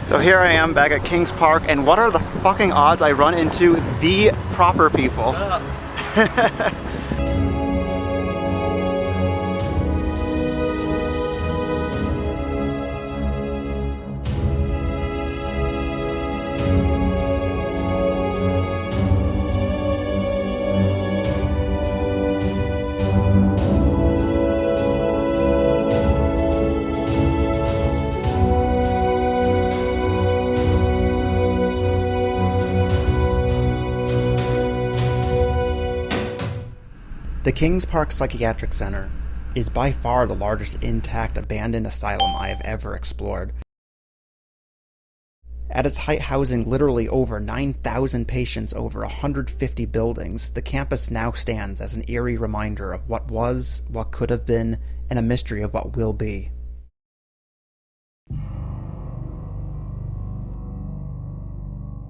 So here I am back at Kings Park, and what are the fucking odds I run into the proper people? The Kings Park Psychiatric Center is by far the largest intact abandoned asylum I have ever explored. At its height, housing literally over 9,000 patients over 150 buildings, the campus now stands as an eerie reminder of what was, what could have been, and a mystery of what will be.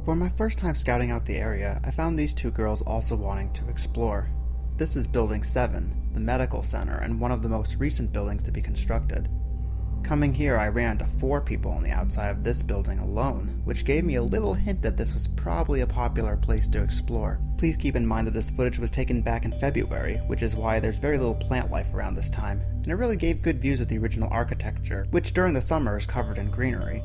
For my first time scouting out the area, I found these two girls also wanting to explore. This is Building 7, the medical center, and one of the most recent buildings to be constructed. Coming here, I ran into 4 people on the outside of this building alone, which gave me a little hint that this was probably a popular place to explore. Please keep in mind that this footage was taken back in February, which is why there's very little plant life around this time, and it really gave good views of the original architecture, which during the summer is covered in greenery.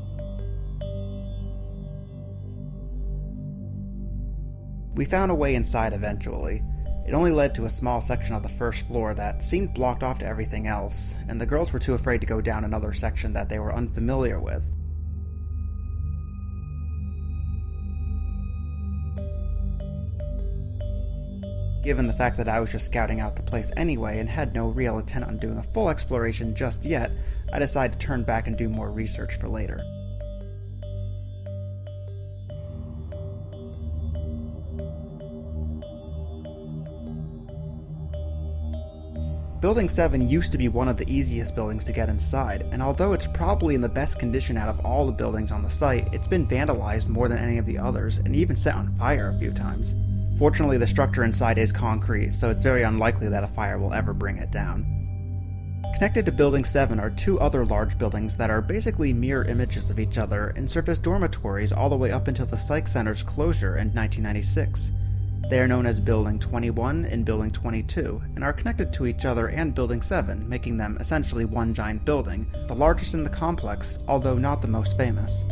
We found a way inside eventually. It only led to a small section of the first floor that seemed blocked off to everything else, and the girls were too afraid to go down another section that they were unfamiliar with. Given the fact that I was just scouting out the place anyway and had no real intent on doing a full exploration just yet, I decided to turn back and do more research for later. Building 7 used to be one of the easiest buildings to get inside, and although it's probably in the best condition out of all the buildings on the site, it's been vandalized more than any of the others, and even set on fire a few times. Fortunately, the structure inside is concrete, so it's very unlikely that a fire will ever bring it down. Connected to Building 7 are 2 other large buildings that are basically mirror images of each other and serve as dormitories all the way up until the Psych Center's closure in 1996. They are known as Building 21 and Building 22, and are connected to each other and Building 7, making them essentially one giant building, the largest in the complex, although not the most famous.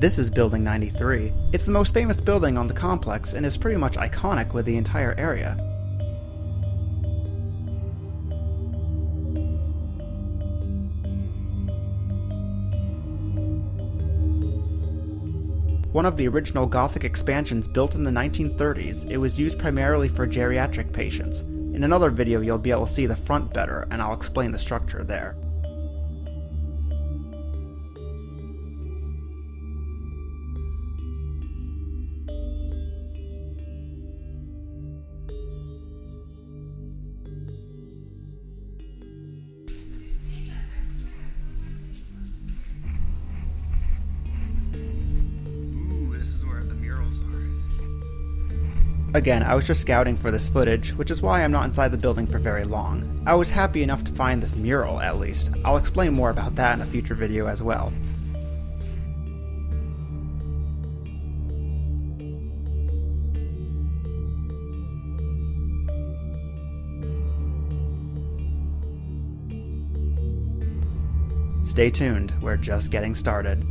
This is Building 93. It's the most famous building on the complex and is pretty much iconic with the entire area. One of the original Gothic expansions built in the 1930s, it was used primarily for geriatric patients. In another video you'll be able to see the front better, and I'll explain the structure there. Again, I was just scouting for this footage, which is why I'm not inside the building for very long. I was happy enough to find this mural, at least. I'll explain more about that in a future video as well. Stay tuned, we're just getting started.